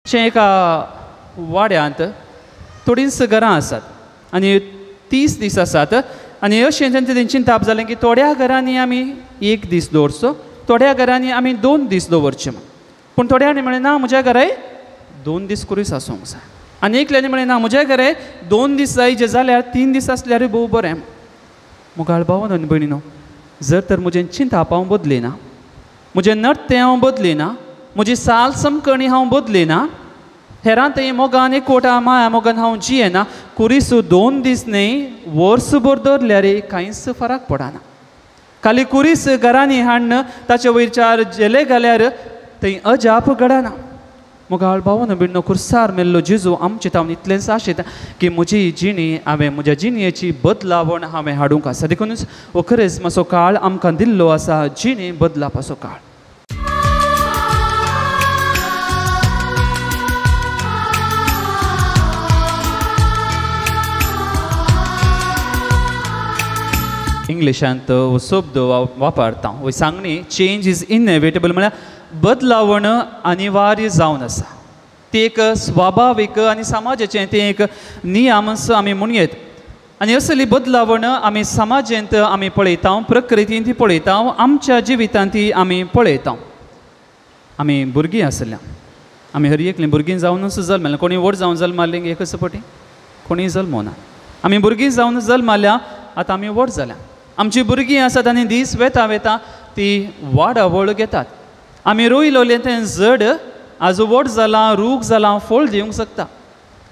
अशें एका वाड्यांत थोडींच घरां आसात आनी 30 दीस आसात आनी अशें तेंची ताप जालें की थोड्या घरांनी आमी 1 दीस दवरचो, थोड्या घरांनी आमी 2 दीस दवरचे म्हण. पूण थोड्यांनी म्हळें ना म्हज्या घराय 2 दीस करूच आसूंक जाय. आनी एकल्यांनी म्हळें ना म्हज्या घराय 2 दीस जायचे जाल्यार 3 दीस आसल्यार भोव बरें. मुगाळ भावन आनी भयणीनो, जर तर म्हजें चिंताप हांव बदली ना, म्हजें नर्तें हांव बदली ना, म्हजी साल समकणी हांव बदली ना, हेरां थंय मोगान एकवटा माया मोगान हांव जियेना, कुरीस 2 दीस न्ही वर्सभर दवरल्यार कांयच फरक पडना. खाली कुरीस घरांनी हाडन ताचे वयर 4 जेले घाल्यार थंय अजाप घडना. मुगाळ भावन भिण्णो खुर्सार मेल्लो जेजू आमचे तावन इतलेंच आशेता की म्हजी जिणी हांवें म्हज्या जिणयेची बदलावण हांवें हाडूंक आसा. देखूनच हो क्रिस्मसाचो काळ आमकां दिल्लो आसा, जिणी बदलापाचो काळ. इंग्लिशांत हो शब्द वापरता, हो सांगणी चेंज इज इनएविटेबल म्हळ्यार बदलावण अनिवार्य जावन आसा. ती एक स्वाभावीक आनी समाजाचें तें एक नियमच आमी म्हणयेत. आनी असली बदलावण आमी समाजांत आमी पळयता, प्रकृतींत ती पळयता, आमच्या जिवितांत ती आमी पळयता. आमी भुरगीं आसल्या, आमी हर एकलीं भुरगीं जावनूच जल्मल्या. कोणी व्हड जावन जल्मालें एकच पटी, कोणी जल्मना. आमी भुरगीं जावन जल्माल्या, आतां आमी व्हड जाल्या. आमची भुरगीं आसात आनी दीस वेता वेता ती वाडावळ घेतात. आमी रोयलोलें तें जड आज व्हड जालां, रूख जालां, फळ दिवंक शकता.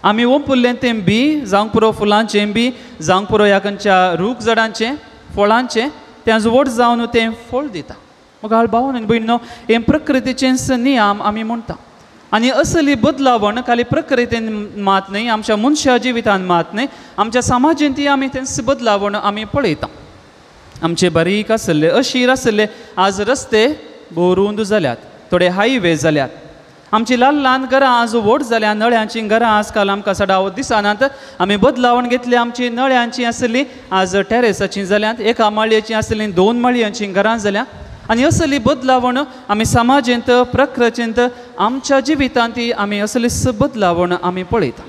आमी ओंपुल्लें तें बी जावंक पुरो फुलांचें बी, जावंक पुरो ह्या खंयच्या रूख झाडांचें फळांचें तें आज व्हड जावन तें फळ दिता. मुगाळ भावन आनी भयणीनो, हें प्रकृतीचेंच नियम आमी म्हणटा. आनी असली बदलावण खाली प्रकृतीन मात न्ही, आमच्या मनशा जिवितान मात न्ही, आमच्या समाजांत ती आमी तेंच बदलावण आमी पळयता. आमचे बारीक आसले, अशीर आसले, आज रस्ते भोव रुंद जाल्यात, थोडे हायवे जाल्यात. आमची ल्हान ल्हान घरां आज व्हड जाल्या, नळ्यांची घरां आजकाल आमकां सडावत दिसनात. आमी बदलावण घेतली, आमची नळ्यांची आसली आज टॅरेसाची जाल्यात, एका माळयेची आसली 2 माळयांची घरां जाल्या. आनी असली बदलावण आमी समाजांत प्रकृतींत आमच्या जिवितांत आमी असलीच बदलावण आमी पळयता.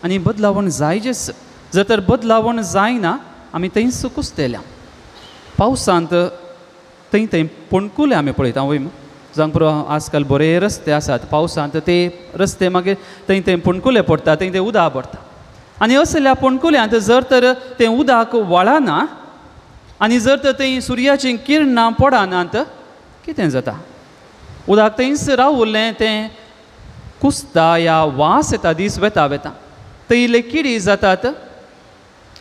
आनी बदलावण जायचेच. जर तर बदलावण जायना आमी थंयच कुसतेल्या. पावसांत थंय थंय पणकुले आमी पळयता वय जावंक पुरो आजकाल बरे रस्ते आसात. पावसांत ते रस्ते मागीर थंय थंय पणकुले पडटा, थंय तें उदक पडटा. आनी असल्या पणकुल्यांत जर तर तें उदक वळना आनी जर तर थंय सुर्याचीं किरणां पडनात कितें जाता? उदक थंयच रावुल्लें तें कुसता, या वास येता दीस वेता वेता. थंय इल्ले किडी जातात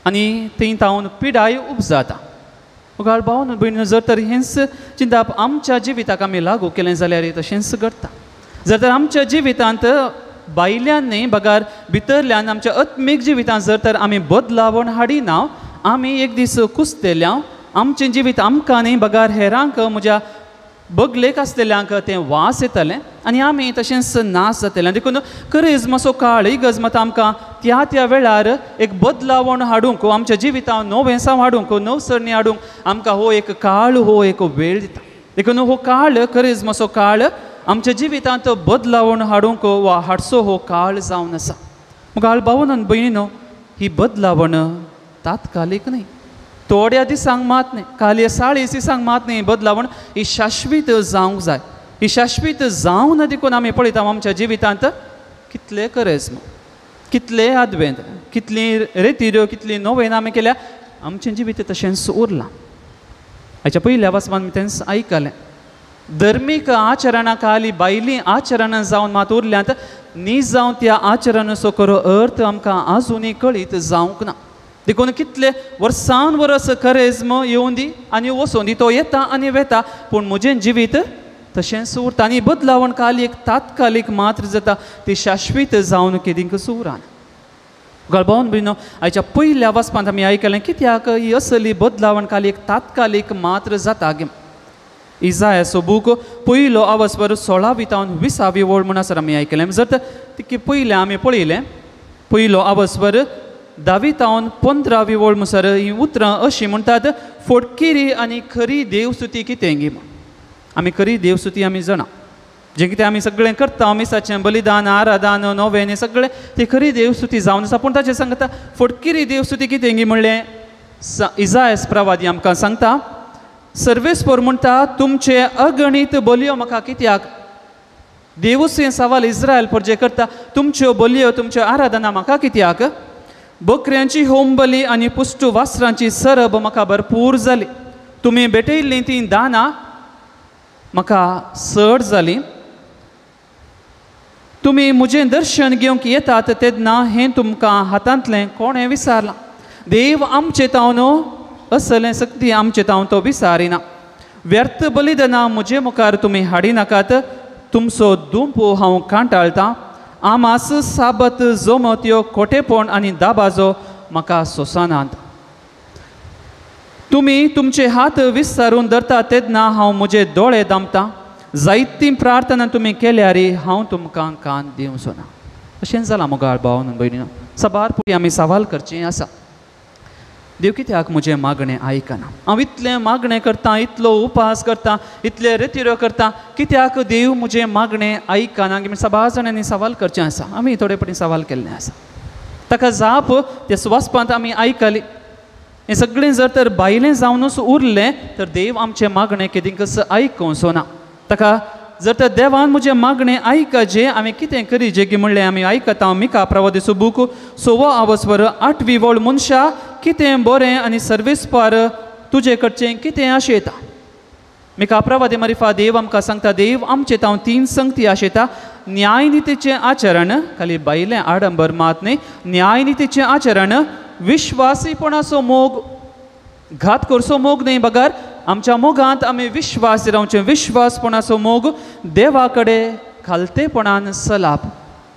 आनी थंय तावन पिडाय उपजाता. मुगाळ भावन भयणीनो, जर तर हेंच चिंताप आमच्या जिविताक आमी लागू केलें जाल्यार तशेंच घडटा. जर तर आमच्या जिवितांत भायल्यान न्ही बगार भितरल्यान आमच्या आत्मीक जिवितांत जर तर आमी बदलावण हाडिना, आमी एक दीस कुसतेल्या, आमचें जिवीत आमकां न्ही बगार हेरांक म्हज्या बगलेक आसलेल्यांक तें वास येतलें आनी आमी तशेंच नाश जातलें. देखून क्रिस्मसाचो काळ ही गजमत आमकां त्या त्या वेळार एक बदलावण हाडूंक, आमच्या जिवितांत नवेंसांव हाडूंक, नवसरणी हाडूंक आमकां हो एक काळ, हो एक वेळ दिता. देखून हो काळ, क्रिस्मसाचो काळ आमच्या जिवितांत बदलावण हाडूंक वा हाडचो हो काळ जावन आसा. मुगाळ भावन आनी भयणीनो, ही बदलावण तात्कालीक न्ही, थोड्या दिसांक मात न्ही, खाली 40 दिसांक मात न्ही. बदलावण ही शाश्वीत जावंक जाय. ही शाश्वीत जावन देखून आमी पळयता आमच्या जिवितांत कितले क्रिस्म, कितले आदवेंत, कितली रेतीऱ्यो, कितली नोवेन आमी केल्या, आमचें जिवीत तशेंच उरलां. हाच्या पयल्या वाचपान आमी तेंच आयकलें. धर्मीक आचरणा खाली भायलीं आचरणां जावन मात उरल्यांत, न्ही जावन त्या आचरणाचो खरो अर्थ आमकां आजुनूय कळीत जावंक ना. देखून कितले वर्सान वर्स क्रिस्म येवन दी आनी वचोन दी, तो येता आनी वेता, पूण म्हजें जिवीत तशेंच उरता. आनी बदलावण खाली एक तात्कालीक मात्र जाता, ती शाश्वीत जावन केदींकच उरना. गळभावन भयणो, हाच्या पयल्या वाचपांत आमी आयकलें कित्याक ही असली बदलावण खाली एक तात्कालीक मात्र जाता. इजायाचो बूक पयलो आवस्वर 16 वळ म्हण आसत आमी आयकलें. जर तर पयलें आमी पळयलें, पयलो आवस्वर 10 15 वळ म्हणसर ही उतरां अशीं म्हणटात, फटकिरी आनी खरी देवस्तुती कितें गी म्हण. आमी खरी देवस्तुती आमी जाणा. जें कितें आमी सगळें करता मिसाचें बलिदान आराधन नोवें सगळें ती खरी देवस्तुती जावन आसा. पूण ताचें सांगता फटकिरी देवस्तुती कितें गी म्हणलें इसायास प्रवादी आमकां सांगता सर्वेस्पर म्हणटा तुमचे अगणित बलयो म्हाका कित्याक. देवूच हें सवाल इस्रायल परजे करता तुमच्यो बलयो तुमच्यो आराधना म्हाका कित्याक. बकऱ्यांची होमबली आनी पुष्ट वासरांची सरब म्हाका भरपूर जाली. तुमी भेटयल्लीं तीं दानां म्हाका चड जालीं. तुमी म्हजें दर्शन घेवंक येतात तेन्ना हें तुमकां हातांतलें कोणें विचारलां. देव आमचें तावनो असलें सक्ती आमचें तावन तो विचारिना. व्यर्थ बलिदानां म्हजे मुखार तुमी हाडी नाकात. तुमचो दुंपो हांव कांटाळटां. आमास साबत जोमत्यो खोटेपण आनी दाबाजो म्हाका सोसनात. तुमी तुमचे हात विस्तारून धरता तेन्ना हांव म्हजे दोळे दामतां. जायतीं प्रार्थना तुमी केल्यार हांव तुमकां कान दिवचो ना. अशें जालां मोगाळ भाव भयणीनो. सबार पुटी आमी सवाल करचें आसा देव कित्याक म्हजें मागणें आयकना. हांव इतलें मागणें करतां इतलो उपास करतां इतले रितीरो करतां कित्याक देव म्हजें मागणें आयकना. सबार जाणांनी सवाल करचें आसा. आमी थोडे फावटी सवाल केल्लें आसा. ताका जाप त्या स्वासपांत आमी आयकली. हें सगळें जर तर भायलें जावनूच उरलें तर देव आमचें मागणें केदींकच आयकूंचो ना. ताका जर तर देवान म्हजें मागणें आयकचें आमी कितें करी जें की म्हणलें आमी आयकता मिका प्रवादीचो बूक 6 आवस्वर 8वी वळ मनशा कितें बरें आनी सर्वेस्पार तुजे कडचें कितें आशेता. मिका प्रवादी मारिफा देव आमकां सांगता देव आमचें तावन 3 संगती आशेता. न्यायनितीचें आचरण खाली बायलें आडंबर मात न्ही. न्यायनितीचें आचरण विश्वासीपणाचो मोग घात करचो मोग न्ही बगार आमच्या मोगांत आमी विश्वास रावचें. विश्वासपणाचो मोग देवा कडेन खालतेपणान सलाप.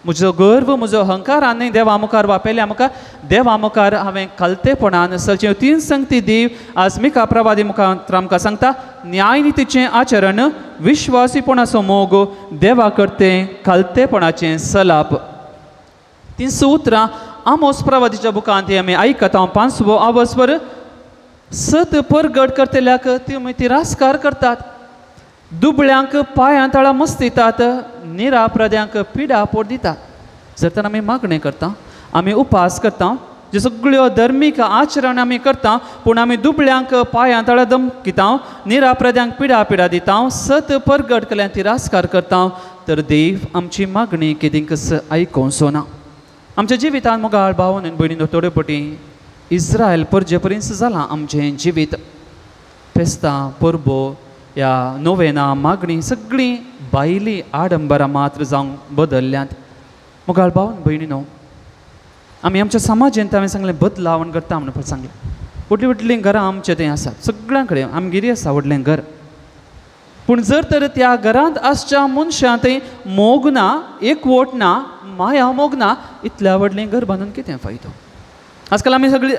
म्हजो गर्व म्हजो अहंकारान न्ही देवा मुखार वापयल्या म्हाका देवा मुखार हांवें खालतेपणान चलचें. 3 संगती देव आज मिका प्रवादी मुखार आमकां सांगता. न्यायनितीचें आचरण विश्वासीपणाचो मोग देवा करतें खालतेपणाचें सलाप. 3 उतरां आमोस प्रवादीच्या बुकांत आमी आयकता 5वो आवस्वर सत परगट करतल्याक तुमी तिरस्कार करतात. दुबळ्यांक पांयां तळां मस्तितात. निरापराध्यांक पिडा पोट दितात. जर तर आमी मागणें करता आमी उपास करता ज्यो सगळ्यो धर्मीक आचरण आमी करता पूण आमी दुबळ्यांक पांयां तळां धमकिता निरापराध्यांक पिडा दिता सत परगट केल्ल्यान तिरस्कार करता तर देव आमची मागणी केदींकच आयकोंचो ना. आमच्या जिवितांत मोगाळ भाव भयणीनो थोडे फावटी इस्रायल परजे पर्यंत जालां आमचें जिवीत. फेस्तां परबो ह्या नोवेना मागणी सगळीं भायली आडंबरां मात्र जावंक बदल्ल्यांत. मोगाळ भाव भयणीनो आमी आमच्या समाजांत हांवें सांगलें बदलावण करता म्हणून सांगलें. व्हडलीं व्हडलीं घरां आमचें थंय आसा सगळ्यां कडेन आमगेरी आसा व्हडलें घर. पूण जर तर त्या घरांत आसच्या मनशां थंय मोग ना एकवट ना माया मोग ना इतल्या व्हडलें घर बांदून कितें फायदो. आजकाल आमी सगळीं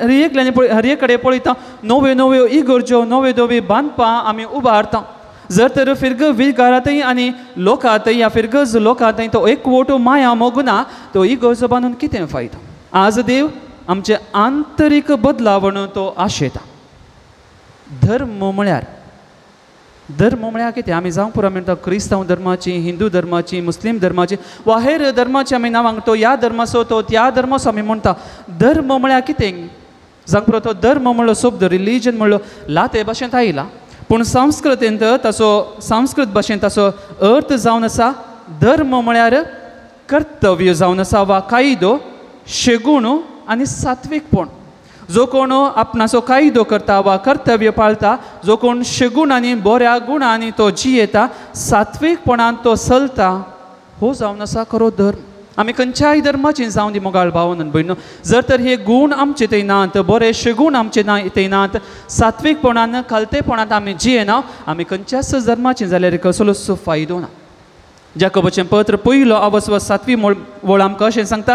हर एक कडेन पळयता नव्यो नव्यो इगर्ज्यो नव्यो नव्यो बांदपां आमी उबारता. जर तर फिरग विगारांतय आनी लोकांतय ह्या फिरगज लोकांतय तो एकवट माया मोग ना तो इगर्जो बांदून कितें फायदो. आज देव आमचे आंतरीक बदलावण तो आशेता. धर्म म्हळ्यार कितें आमी जावं पुरो म्हणटा क्रिस्तांव धर्माची हिंदू धर्माची मुस्लीम धर्माची वा हेर धर्माची आमी नांवांक तो ह्या धर्माचो तो त्या धर्माचो आमी म्हणटा. धर्म म्हळ्यार कितें जावं पुरो तो धर्म म्हणलो शब्द रिलीजन म्हणलो लाते भाशेंत आयला पूण संस्कृतेंत ताचो संस्कृत भाशेंत ताचो अर्थ जावन आसा धर्म म्हळ्यार कर्तव्य जावन आसा वा कायदो शेगूण आनी सात्विकपण. जो कोण आपणाचो कायदो करता वा कर्तव्य पाळटा जो कोण शेगूण आनी बऱ्या गुणांनी तो जियेता सात्विकपणान तो चलता हो जावन आसा खरो धर्म. आमी खंयच्याय धर्माची जावं दी मोगाळ भावन भयणो जर तर हे गूण आमचे थंय नात बरे शेगूण आमचे थंय नात सात्विकपणान खालतेपणान आमी जियेना आमी खंयच्याच धर्माची जाल्यार कसलोच फायदो ना. जाकोबाचें पत्र 1 आवस्वर 7वी वळ आमकां अशें सांगता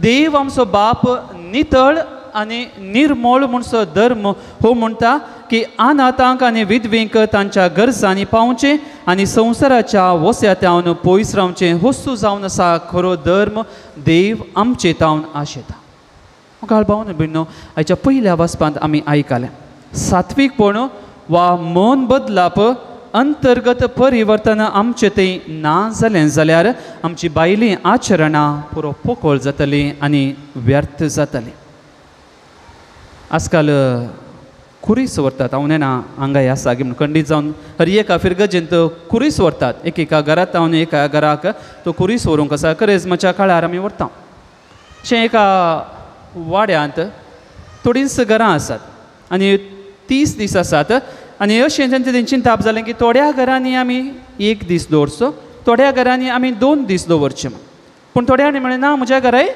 देव आमचो बाप नितळ आनी निर्मळ म्हणसो धर्म हो म्हणटा की अनाथांक आनी विधवेंक तांच्या गरजांनी पावचें आनी संवसाराच्या वस्यात्यावन पयस रावचें होसू जावन आसा खरो धर्म देव आमचे तावन आशेता. मोगाळ भावन भयणो आयच्या पयल्या वाचपांत आमी आयकलें सात्विकपण वा मन बदलाप अंतर्गत परिवर्तन आमचे ते ना जालें जाल्यार आमची बायलीं आचरणां पुरो पोकळ जातलीं आनी व्यर्थ जातलीं. आजकाल कुरीस व्हरतात. हांव नेना हांगा ह्या सागी म्हणून खंडीत जावन हर एका फिरगजेंत कुरीस व्हरतात. एका घरांत हांव एका घराक तो कुरीस व्हरूंक आसा. क्रिसमसाच्या काळार आमी व्हरता. अशें एका वाड्यांत थोडींच घरां आसात आनी 30 दीस आसात. आनी अशें तेंची ताप जालें की थोड्या घरांनी आमी 1 दीस दवरचो, थोड्या घरांनी आमी 2 दीस दवरचे म्हण. पूण थोड्यांनी म्हळें ना म्हज्या घराय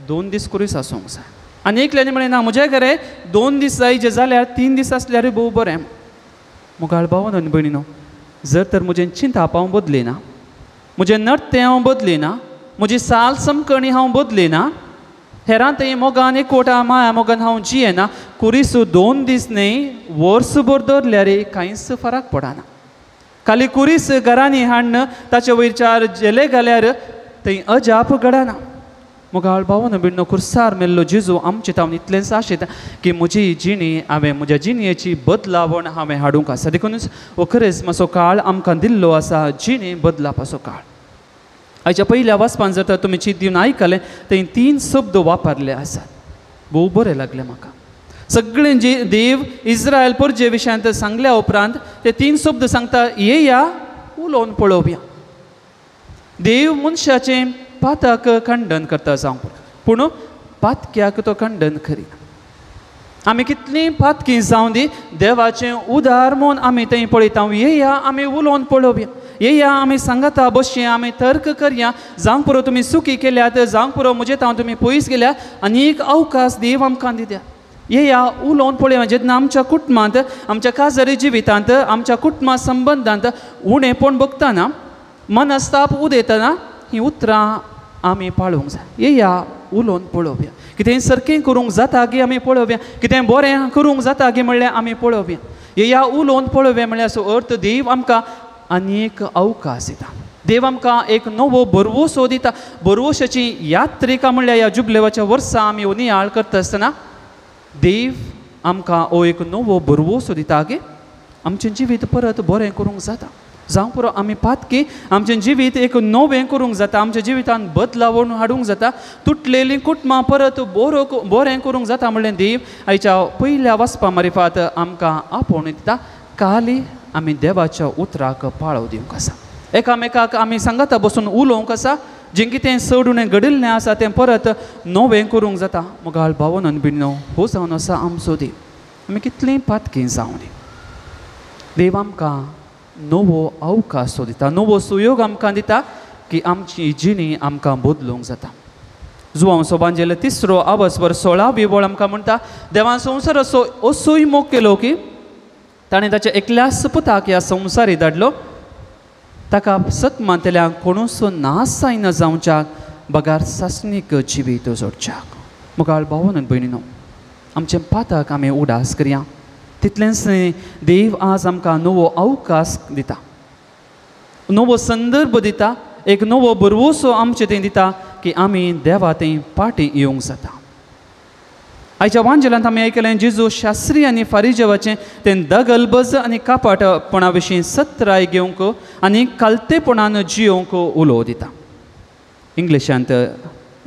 2 दीस कुरीस आसूंक जाय. आनी एकल्यांनी म्हळें ना म्हज्या घराय 2 दीस जाय जे जाल्यार 3 दीस आसल्यार भोव बरें. मुगाळ भावन आनी भयणीनो, जर तर म्हजें चिंताप हांव बदलिना, म्हजें नर्तें हांव बदलिना, म्हजी साल समकणी हांव बदलिना, हेरां थंय मोगान एकवटा माया मोगान हांव जियेना, कुरीस 2 दीस न्ही वर्सभर दवरल्यार कांयच फरक पडना. खाली कुरीस घरांनी हाडन ताचे वयरच्यार जेले घाल्यार थंय अजाप घडना. मुगाळ भावन बिडनो खुर्सार मेल्लो जेजू आमचे हांव इतलेंच आशेता की म्हजी जिणी हांवें म्हज्या जिणयेची बदलावण हांवें हाडूंक आसा. देखूनच हो क्रिसमसाचो काळ आमकां दिल्लो आसा जिणी बदलावपाचो काळ. हाच्या पयल्या वाचपान जर तर तुमी चिंत दिवन आयकलें थंय 3 शब्द वापरले आसात. भोव बरें लागलें म्हाका. सगळें जे देव इस्रायल परजे विशयांत सांगल्या उपरांत ते 3 शब्द सांगता, येया उलोवन पळोवया. देव मनशाचें पाताक खंडन करता जावं पूण पातक्याक तो खंडन करिना. आमी कितलीं पातकी जावं दी देवाचें उदार म्हूण आमी थंय पळयता. येया आमी उलोवन पळोवया, येया आमी सांगाता बसया, आमी तर्क करया. जावं पुरो तुमी सुखी केल्यात, जावं पुरो म्हजे हांव तुमी पयस गेल्या, आनीक अवकाश देव आमकां दित्या. येया उलोवन पळोवया. जेन्ना आमच्या कुटुंबांत, आमच्या काजारी जिवितांत, आमच्या कुटुंबा संबंदांत उणेपण बगतना, मनस्ताप उदेतना हीं उतरां आमी पाळूंक जाय. येया उलोवन पळोवया. कितें सारकें करूंक जाता गे आमी पळोवया, कितें बरें करूंक जाता गे म्हणल्यार आमी पळोवया. येया उलोवन पळोवया म्हणल्यार अर्थ देव आमकां आनीक अवकाश दिता. देव आमकां एक नवो बरवोसो दिता. बरवोशाची यात्रिका म्हणल्यार ह्या जुबलेवाच्या वर्सां आमी नियाळ करता आसतना देव आमकां हो एक नवो बरवोसो दिता गे आमचें जिवीत परत बरें करूंक जाता. जावं पुरो आमी पातकी आमचें जिवीत एक नवें करूंक जाता, आमच्या जिवितांत बदलावण हाडूंक जाता, तुटलेलीं कुटुंबां परत बरें करूंक जाता म्हणलें देव आयच्या पयल्या वाचपा मारिफात आमकां आपोवन दिता. खाली आमी देवाच्या उतराक पाळो दिवंक आसा. एकामेकाक आमी सांगाता बसून उलोवंक आसा. जें कितें सडून घडिल्लें आसा तें परत नवें करूंक जाता. मुगाळ भावन आनी भयणीनो, हो जावन आसा आमचो देव. आमी कितलीं पातकी जावं दी देव आमकां नवो अवकाश दिता, नवो सुयोग आमकां दिता की आमची जिणी आमकां बदलूंक जाता. जुवांव सोबांजेले 3रो आवाजवर 16वी वळ आमकां म्हणटा, देवान संवसार असोय मोग केलो की ताणें ताच्या एकल्याच पुताक ह्या संवसारी धाडलो, ताका सतमांतल्यांक कोणूच नास जायना जावच्याक, बगार सासणीक जिवीत जोडच्याक. मुगाळ भावन आनी भयणीनो, आमचें पाताक आमी उडास करया. तितलेंच न्ही, देव आज आमकां नवो अवकाश दिता, नवो संदर्भ दिता, एक नवो बरवोसो आमचे थंय दिता की आमी देवा थंय पाटी येवंक जाता. आयच्या वांजेलांत आमी आयकलें जेजू शास्त्री आनी फारिजेवाचें तें दगलबज आनी कापाटपणा विशीं सत्राय घेवंक आनी कालतेपणान जियोंक उलो दिता. इंग्लिशांत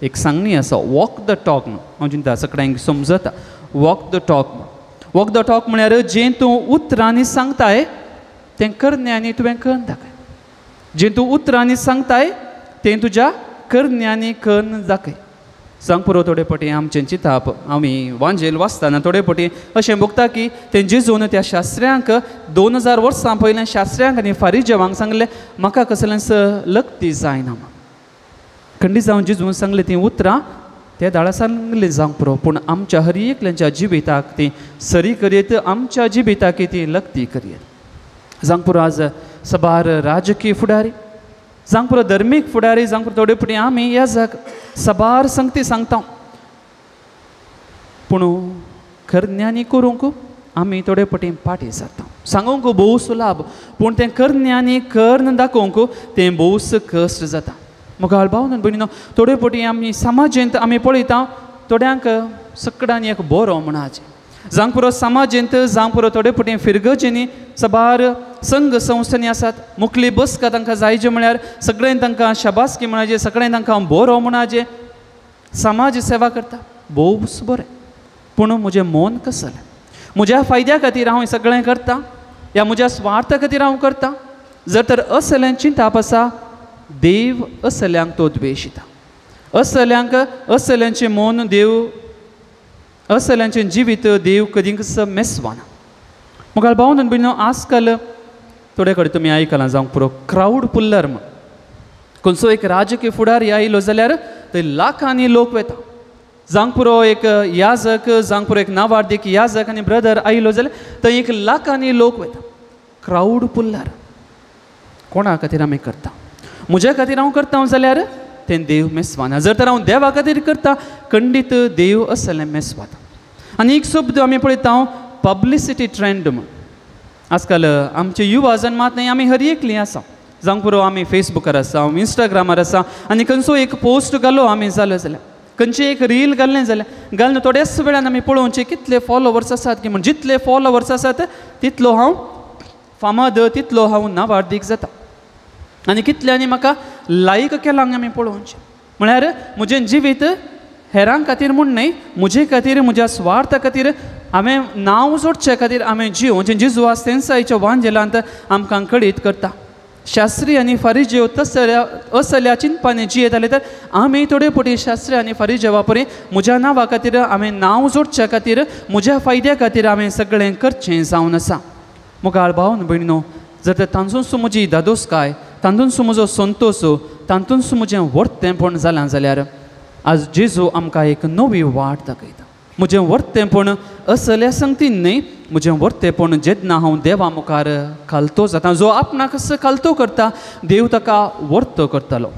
एक सांगणी आसा, वॉक द टॉक. हांव चिंता सगळ्यांक समजता walk the talk. Walk the talk म्हळ्यार जें तूं उतरांनी सांगताय तें करण्यांनी तुवें करून दाखय. जें तूं उतरांनी सांगताय तें तुज्या करण्यांनी करून दाखय. सांग पुरो थोडे फावटी आमचें चिंताप आमी वांजेल वाचतना थोडे फावटी अशें बगता की तें जेजून त्या शास्त्र्यांक 2000 वर्सां पयलें शास्त्र्यांक आनी फारिजेवांक सांगलें म्हाका कसलेंच लक्ती जायना म्हण. खंडीत जावन जेजून सांगलें तीं उतरां त्या दाळा सांगलें जावंक पुरो, पूण आमच्या हर एकल्याच्या जिविताक ती सरी करीत, आमच्या जिविताक ती लक्ती करीत. जावंक पुरो आज सबार राजकीय फुडारी, जावंक पुरो धर्मीक फुडारी, जावंक पुरो थोडे फावटी आमी ह्या जाग सबार संगती सांगता, पूण करण्यांनी करूंक आमी थोडे फावटी पाटी सरता. सांगूंक भोव सुलाभ, पूण तें करण्यांनी करून दाखोवंक तें भोवच कश्ट जाता. मुखार भावन भयणीनो, थोडे फावटी आमी समाजेंत आमी पळयता थोड्यांक सकडांनी एक बरो म्हणाचें, जावंक पुरो समाजेंत, जावंक पुरो थोडे फावटी फिरगजेनी सबार संघ संस्थांनी आसात मुखली बसका तांकां जायचे म्हळ्यार सगळें तांकां शाबासकी म्हणाजे सगळें तांकां बरो म्हणाजे समाज सेवा करता भोवच बरें पूण म्हजें मन कसलें म्हज्या फायद्या खातीर हांव सगळें करता या म्हज्या स्वार्था खातीर हांव करता जर तर असल्यांची चिंताप आसा देव असल्यांक तो द्वेशिता असल्यांक असल्यांचें मन देव असल्यांचें जिवीत देव कधीच मेसवाना मुखार भावन बीन आजकाल थोडे कडेन तुमी आयकलां जावंक पुरो क्रावड पुल्लर म्हण खंयचो एक राजकीय फुडारी आयलो जाल्यार थंय लाखांनी लोक वता जावंक पुरो एक याजक जावंक पुरो एक नावार्दीक याजक आनी ब्रदर आयलो जाल्यार थंय एक लाखांनी लोक वता क्रावड पुल्लर कोणा खातीर आमी करता म्हज्या खातीर हांव करता जाल्यार तें देव मेसवाना जर तर हांव देवा खातीर करता खंडीत देव असलें मेसवाता आनी एक शब्द आमी पळयता पब्लिसिटी ट्रेंड म्हण आजकाल आमचे युवा जन्मात न्ही आमी हर एकलीं आसा जावंक पुरो आमी फेसबुकार आसा इंस्टाग्रामार आसा आनी खंयचो एक पोस्ट घालो आमी जालो जाल्यार खंयचें एक रील घाललें जाल्यार घालून थोड्याच वेळान आमी पळोवचें कितले फॉलोवर्स आसात की म्हण जितले फॉलोवर्स आसात तितलो हांव फामाद तितलो हांव नावार्दीक जाता आनी कितल्यांनी म्हाका लायक केलां आमी पळोवचें म्हळ्यार म्हजें जिवीत हेरां खातीर म्हूण न्ही म्हजे खातीर म्हज्या स्वार्था खातीर हांवें नांव जोडचे खातीर हांवें जिवोवचें जेजू आज सेन्सायच्या वांजेलांत आमकां कळीत करता शास्त्री आनी फारिजेव असल्या चिंतपांनी जियेताले तर आमी थोडे पटी शास्त्री आनी फारिजेवा परी म्हज्या नांवा खातीर हांवें नांव जोडच्या खातीर म्हज्या फायद्या खातीर हांवें सगळें करचें जावन आसा मुखार भावन भयणीनो जर तर तातूंत म्हजी दादोसकाय तातूंत म्हजो संतोश तातूंत म्हजें वर्तेंपण जालां जाल्यार आज जेजू आमकां एक नवी वाट दाखयता म्हजें वर्तेंपण असल्या संगतीन न्ही म्हजें वर्तेंपण जेन्ना हांव देवा मुखार खालतो जाता जो आपणाक खालतो करता देव ताका वर्तो करतलो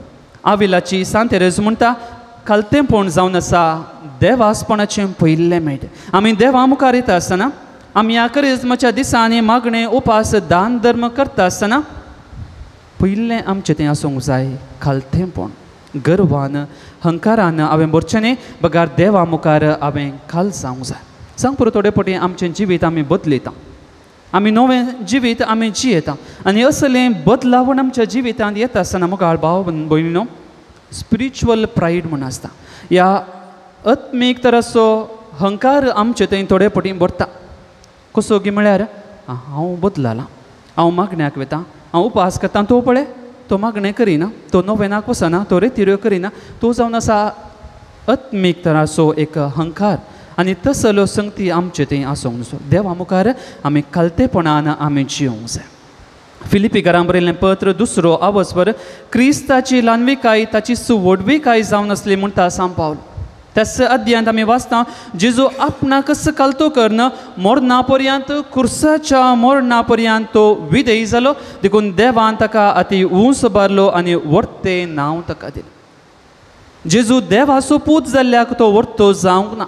आविलाची सांत तेरेज म्हणटा खालतेपण जावन आसा देवासपणाचें पयिल्लें मेळ आमी देवा मुखार येता आसतना आमी ह्या करिस्माच्या दिसांनी मागणें उपास दान धर्म करता आसतना पयिल्लें आमचें तें आसूंक जाय खालतेपण गर्वान हंकारान हांवें बरचें न्ही बगार देवा मुखार हांवें खाल जावंक जाय सांग पुरो थोडे पटी आमचें जिवीत आमी बदलयता आमी नवें जिवीत आमी जियेता आनी असलें बदलावण आमच्या जिवितांत येता आसतना मुखार भाव भयणीनो स्पिरिच्युअल प्रायड म्हूण आसता ह्या आत्मीक तरासो हंकार आमचे थंय थोडे पटी भरता कसो की म्हळ्यार हांव बदललां हांव मागण्याक वता हांव उपास करता तो पळय तो मागणें करिना तो नोवेनाक वचना तो रेतिऱ्यो करिना तो जावन आसा आत्मीक तरासो एक हंकार आनी तसलो संगती आमचे थंय आसूंक नजो देवा मुखार आमी खालतेपणान आमी जिवंक जाय फिलिपिकारां बरयल्लें पत्र दुसरो आवसवर क्रिस्ताची ल्हानविकाय ताची सुवडविकाय जावन आसली म्हणटा सांग पावलो त्याच अध्यायांत आमी वाचता जेजू आपणाक खालतो करन मोरणा पर्यंत खुर्साच्या मोरणा पर्यंत तो विधेय जालो देखून देवान ताका अति उंच बारलो आनी वर्तें नांव ताका दिलें जेजू देवाचो पूत जाल्ल्याक तो वर्तो जावंक ना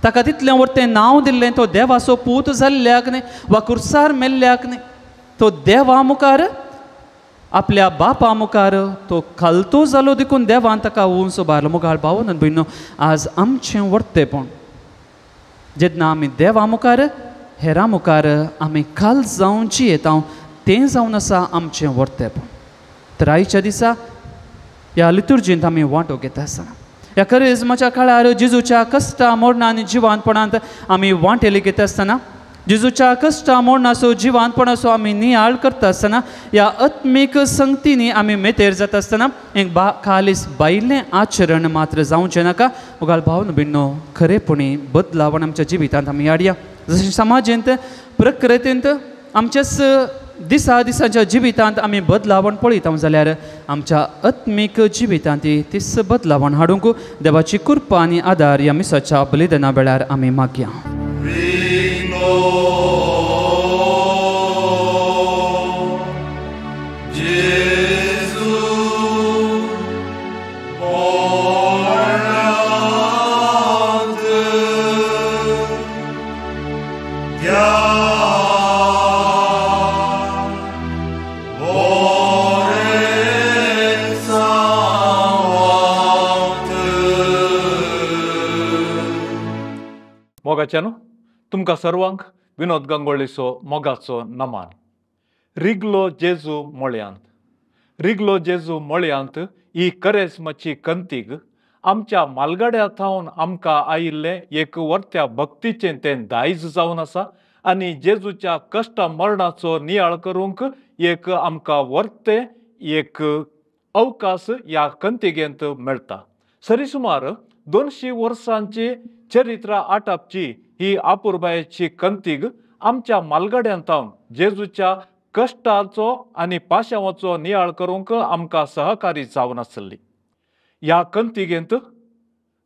ताका तितलें वर्तें नांव दिल्लें तो देवाचो पूत जाल्ल्याक न्ही वा खुर्सार मेल्ल्याक न्ही तो देवा मुखार आपल्या बापा मुखार तो खालतो जालो देखून देवान ताका उंच बारलो मुखार भावन भयणो आज आमचें वर्तेपण जेन्ना आमी देवा मुखार हेरां मुखार आमी खाल जावन जियेता तें जावन आसा आमचें वर्तेपण तर आयच्या दिसा ह्या लितुर्जींत आमी वांटो घेता आसतना ह्या करिस्माच्या काळार जेजूच्या कश्टा मोरणा आनी जिवानपणांत आमी वांटेली घेता आसतना जेजूच्या कश्टा मोरणाचो जिवानपणाचो आमी नियाळ करता आसतना ह्या आत्मीक संगतींनी आमी मेतेर जाता आसतना एक खालीस बायलें आचरण मात्र जावचें नाका मुखार भावन भिण्णो खरेपणी बदलावण आमच्या जिवितांत आमी हाडया जशें समाजेंत प्रकृतींत आमच्याच दिसाच्या जिवितांत आमी बदलावण पळयता जाल्यार आमच्या आत्मीक जिवितांत तीच बदलावण हाडूंक देवाची कृपा आनी आदार ह्या मिसाच्या बलिदाना वेळार आमी मागया मोगाच्यानो तुमकां सर्वांक विनोद गंगोळेचो मोगाचो नमान रिगलो जेजू मळ्यांत रिगलो जेजू मळ्यांत ही करेस्माची कंतीक आमच्या मालगाड्या थावन आमकां आयिल्ले एक वर्त्या भक्तीचें तें दायज जावन आसा आनी जेजूच्या कश्ट मरणाचो नियाळ करूंक एक आमकां वर्ते एक अवकाश ह्या कंतिकेंत मेळटा. सरीसुमार 200 वर्सांची चरित्र आटापची ही आपुरबायेची कंतीक आमच्या मालगाड्यांत जेजूच्या कश्टाचो आनी पाशांवाचो नियाळ करूंक आमकां सहकारी जावन आसली. ह्या कंतिकेंत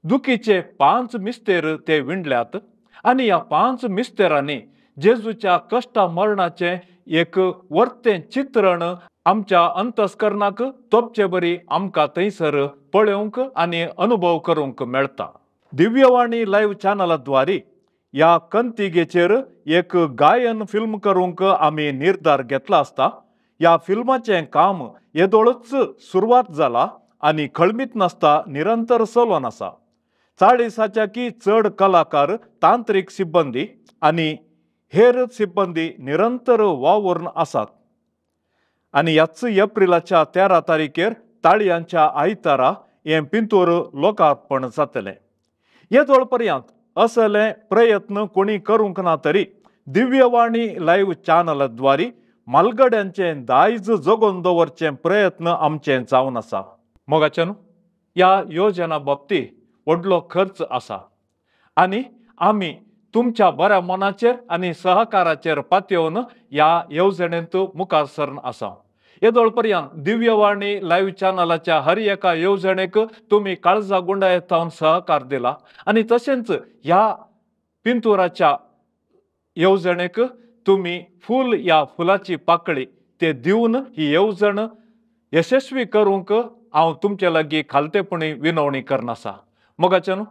दुखीचे 5 मिस्तेर ते विणल्यात आनी ह्या 5 मिस्तेरांनी जेजूच्या कश्टा मरणाचें एक वर्तें चित्रण आमच्या अंतस्करणाक तोपचे बरी आमकां थंयसर पळोवंक आनी अनुभव करूंक मेळटा. दिव्यवाणी लायव्ह चॅनलाद्वारे ह्या कंतिकेचेर एक गायन फिल्म करूंक आमी निर्धार घेतला आसता. ह्या फिल्माचें काम येदोळच सुरवात जाला आनी खळमीत नासता निरंतर चलोन आसा. 40च्याकी चड कलाकार, तांत्रीक सिब्बंदी आनी हेर सिब्बंदी निरंतर वावुरून आसात. आनी ह्याच एप्रिलाच्या 13 तारखेर ताळयांच्या आयतारा हें पिंतूर लोकार्पण जातलें. येदोळ पर्यंत असले प्रयत्न कोणी करूंक ना तरी दिव्यवाणी लायव्ह चॅनलाद्वारे मालगड्यांचें दायज जगोवन दवरचें प्रयत्न आमचें जावन आसा. मोगाचें ह्या योजना बाबतींत व्हडलो खर्च आसा आनी आमी तुमच्या बऱ्या मनाचेर आनी सहकाराचेर पातयेवन ह्या येवजणेंत मुखार सरून आसा. येदोळ पर्यंत दिव्यवाणी लायव्ह चॅनलाच्या हर एका येवजणेक तुमी काळजा गुंडायेतावन सहकार दिला आनी तशेंच ह्या पिंतुराच्या येवजणेक तुमी फूल ह्या फुलाची पाकळी ते दिवन ही येवजण यशस्वी करूंक हांव तुमचे लागीं खालतेपणी विनवणी करनासा. मोगाचें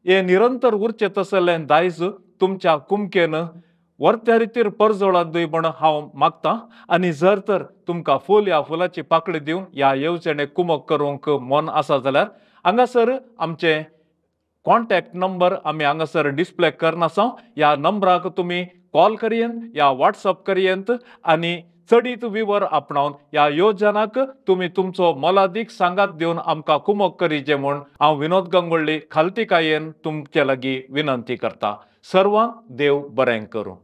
हे निरंतर उरचें तसलें दायज तुमच्या कुमकेन वर्त्या रितीर परजोळा दी म्हण हांव मागतां आनी जर तर तुमकां फूल ह्या फुलाची पाकळी दिवन ह्या येवजणेक कुमक करूंक मन आसा जाल्यार हांगासर आमचे कॉन्टॅक्ट नंबर आमी हांगासर डिस्प्ले करनासा. ह्या नंबराक तुमी कॉल करयेन या व्हॉट्सअप करयेंत आनी चडीत विवर आपणावन ह्या योजनाक तुमी तुमचो मोलादीक सांगात दिवन आमकां कुमक करीचे म्हूण हांव विनोद गंगोळ्ळी खालतीकायेन तुमचे लागीं विनंती करता. सर्वांक देव बरें करूं.